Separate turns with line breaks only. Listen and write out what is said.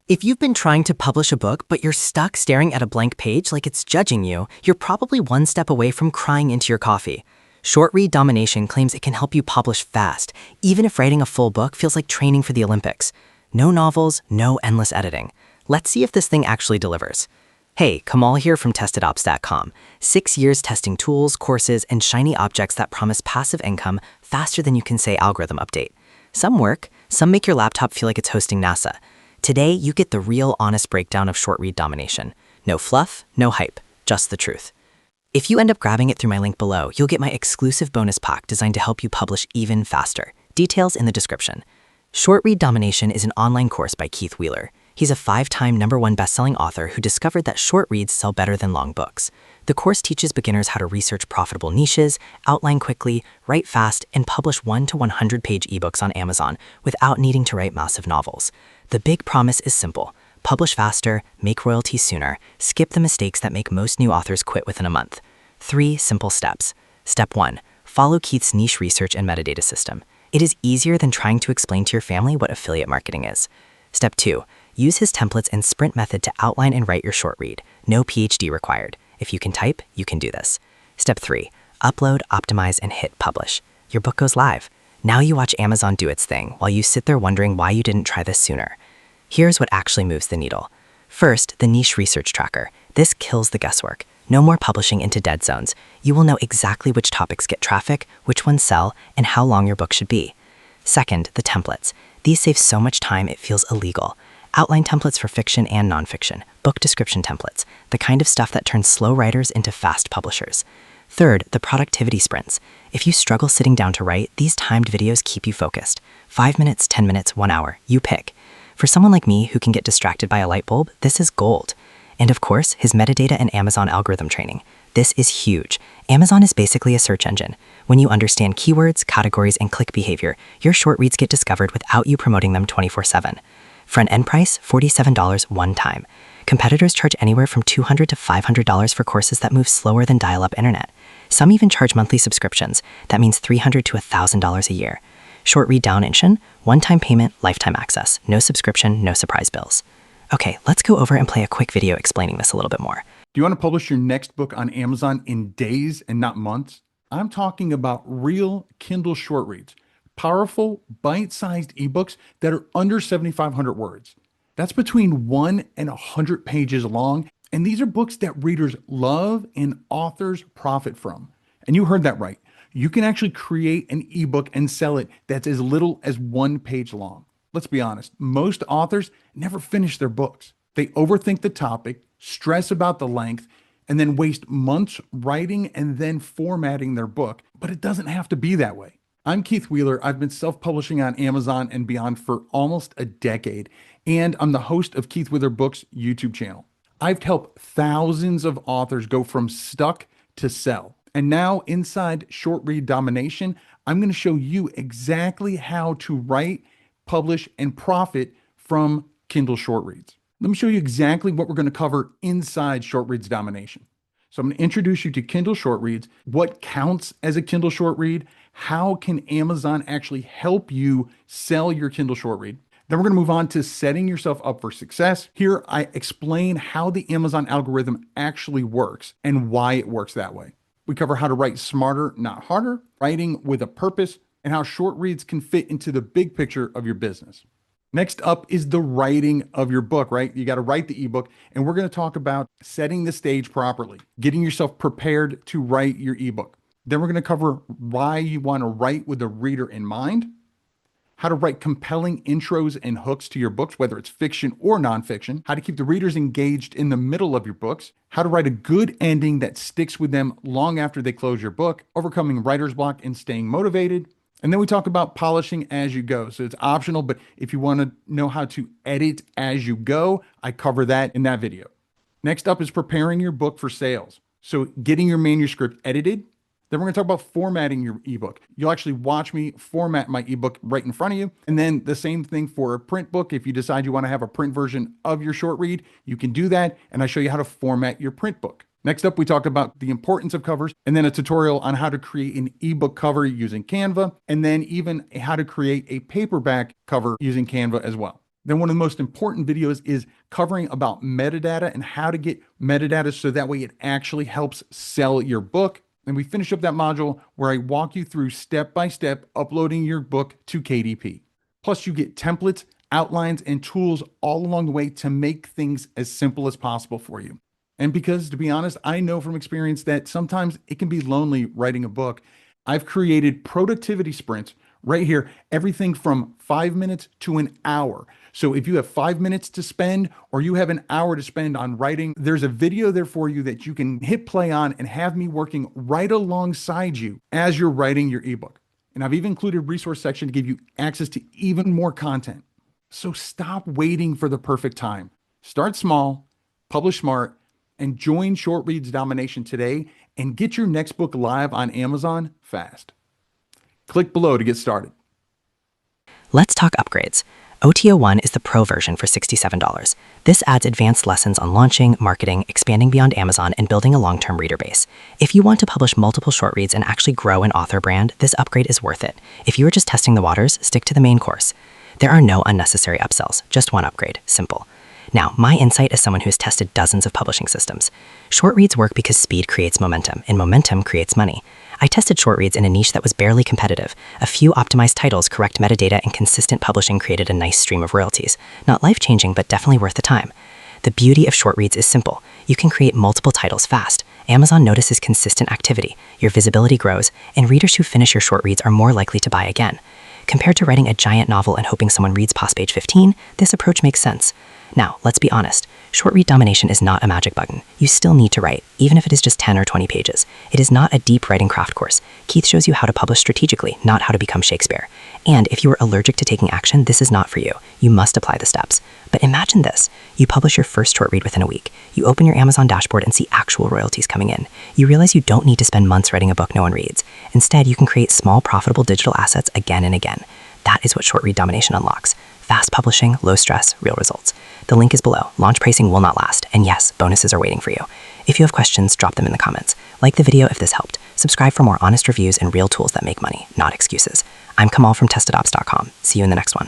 If you've been trying to publish a book, but you're stuck staring at a blank page like it's judging you, you're probably one step away from crying into your coffee. Short Read Domination claims it can help you publish fast, even if writing a full book feels like training for the Olympics. No novels, no endless editing. Let's see if this thing actually delivers. Hey, Kamal here from TestedOps.com. 6 years testing tools, courses, and shiny objects that promise passive income faster than you can say algorithm update. Some work, some make your laptop feel like it's hosting NASA. Today, you get the real, honest breakdown of Short Read Domination. No fluff, no hype, just the truth. If you end up grabbing it through my link below, you'll get my exclusive bonus pack designed to help you publish even faster. Details in the description. Short Read Domination is an online course by Keith Wheeler. He's a 5-time #1 best-selling author who discovered that short reads sell better than long books. The course teaches beginners how to research profitable niches, outline quickly, write fast, and publish 1 to 100-page ebooks on Amazon without needing to write massive novels. The big promise is simple. Publish faster, make royalties sooner, skip the mistakes that make most new authors quit within a month. 3 simple steps. Step 1. Follow Keith's niche research and metadata system. It is easier than trying to explain to your family what affiliate marketing is. Step 2. Use his templates and sprint method to outline and write your short read. No PhD required. If you can type, you can do this. Step 3. Upload, optimize, and hit publish. Your book goes live. Now you watch Amazon do its thing while you sit there wondering why you didn't try this sooner. Here's what actually moves the needle. First, the niche research tracker. This kills the guesswork. No more publishing into dead zones. You will know exactly which topics get traffic, which ones sell, and how long your book should be. Second, the templates. These save so much time it feels illegal. Outline templates for fiction and nonfiction, book description templates, the kind of stuff that turns slow writers into fast publishers. Third, the productivity sprints. If you struggle sitting down to write, these timed videos keep you focused. 5 minutes, 10 minutes, 1 hour, you pick. For someone like me who can get distracted by a light bulb, this is gold. And of course, his metadata and Amazon algorithm training. This is huge. Amazon is basically a search engine. When you understand keywords, categories, and click behavior, your short reads get discovered without you promoting them 24/7. Front-end price, $47 one time. Competitors charge anywhere from $200 to $500 for courses that move slower than dial-up internet. Some even charge monthly subscriptions. That means $300 to $1,000 a year. Short Read Domination, one-time payment, lifetime access. No subscription, no surprise bills. Okay, let's go over and play a quick video explaining this a little bit more.
Do you want to publish your next book on Amazon in days and not months? I'm talking about real Kindle short reads. Powerful, bite-sized ebooks that are under 7,500 words. That's between 1 and 100 pages long, and these are books that readers love and authors profit from. And you heard that right. You can actually create an ebook and sell it that's as little as 1 page long. Let's be honest, most authors never finish their books. They overthink the topic, stress about the length, and then waste months writing and then formatting their book. But it doesn't have to be that way. I'm Keith Wheeler. I've been self-publishing on Amazon and beyond for almost a decade, and I'm the host of Keith Wheeler Books YouTube channel. I've helped thousands of authors go from stuck to sell. And now inside Short Read Domination, I'm going to show you exactly how to write, publish, and profit from Kindle short reads. Let me show you exactly what we're going to cover inside Short Reads Domination. So I'm going to introduce you to Kindle short reads, what counts as a Kindle short read, how can Amazon actually help you sell your Kindle short read. Then we're going to move on to setting yourself up for success. Here I explain how the Amazon algorithm actually works and why it works that way. We cover how to write smarter, not harder, writing with a purpose, and how short reads can fit into the big picture of your business. Next up is the writing of your book, right? You got to write the ebook, and we're going to talk about setting the stage properly, getting yourself prepared to write your ebook. Then we're going to cover why you want to write with the reader in mind, how to write compelling intros and hooks to your books, whether it's fiction or nonfiction, how to keep the readers engaged in the middle of your books, how to write a good ending that sticks with them long after they close your book, overcoming writer's block and staying motivated. And then we talk about polishing as you go. So it's optional, but if you want to know how to edit as you go, I cover that in that video. Next up is preparing your book for sales. So getting your manuscript edited. Then we're going to talk about formatting your ebook. You'll actually watch me format my ebook right in front of you. And then the same thing for a print book. If you decide you want to have a print version of your short read, you can do that. And I show you how to format your print book. Next up, we talk about the importance of covers, and then a tutorial on how to create an ebook cover using Canva, and then even how to create a paperback cover using Canva as well. Then one of the most important videos is covering about metadata and how to get metadata so that way it actually helps sell your book. And we finish up that module where I walk you through step by step uploading your book to KDP. Plus, you get templates, outlines, and tools all along the way to make things as simple as possible for you. And because, to be honest, I know from experience that sometimes it can be lonely writing a book, I've created productivity sprints right here, everything from 5 minutes to an hour. So if you have 5 minutes to spend or you have an hour to spend on writing, there's a video there for you that you can hit play on and have me working right alongside you as you're writing your ebook. And I've even included a resource section to give you access to even more content. So stop waiting for the perfect time. Start small, publish smart, and join Short Reads Domination today and get your next book live on Amazon fast. Click below to get started.
Let's talk upgrades. OTO1 is the pro version for $67. This adds advanced lessons on launching, marketing, expanding beyond Amazon, and building a long-term reader base. If you want to publish multiple short reads and actually grow an author brand, this upgrade is worth it. If you are just testing the waters, stick to the main course. There are no unnecessary upsells, just one upgrade, simple. Now, my insight as someone who has tested dozens of publishing systems. Short reads work because speed creates momentum, and momentum creates money. I tested short reads in a niche that was barely competitive. A few optimized titles, correct metadata, and consistent publishing created a nice stream of royalties. Not life-changing, but definitely worth the time. The beauty of short reads is simple. You can create multiple titles fast. Amazon notices consistent activity, your visibility grows, and readers who finish your short reads are more likely to buy again. Compared to writing a giant novel and hoping someone reads past page 15, this approach makes sense. Now, let's be honest. Short read domination is not a magic button. You still need to write, even if it is just 10 or 20 pages. It is not a deep writing craft course. Keith shows you how to publish strategically, not how to become Shakespeare. And if you are allergic to taking action, this is not for you. You must apply the steps. But imagine this. You publish your first short read within a week. You open your Amazon dashboard and see actual royalties coming in. You realize you don't need to spend months writing a book no one reads. Instead, you can create small, profitable digital assets again and again. That is what short read domination unlocks. Fast publishing, low stress, real results. The link is below. Launch pricing will not last. And yes, bonuses are waiting for you. If you have questions, drop them in the comments. Like the video if this helped. Subscribe for more honest reviews and real tools that make money, not excuses. I'm Kamal from TestedOps.com. See you in the next one.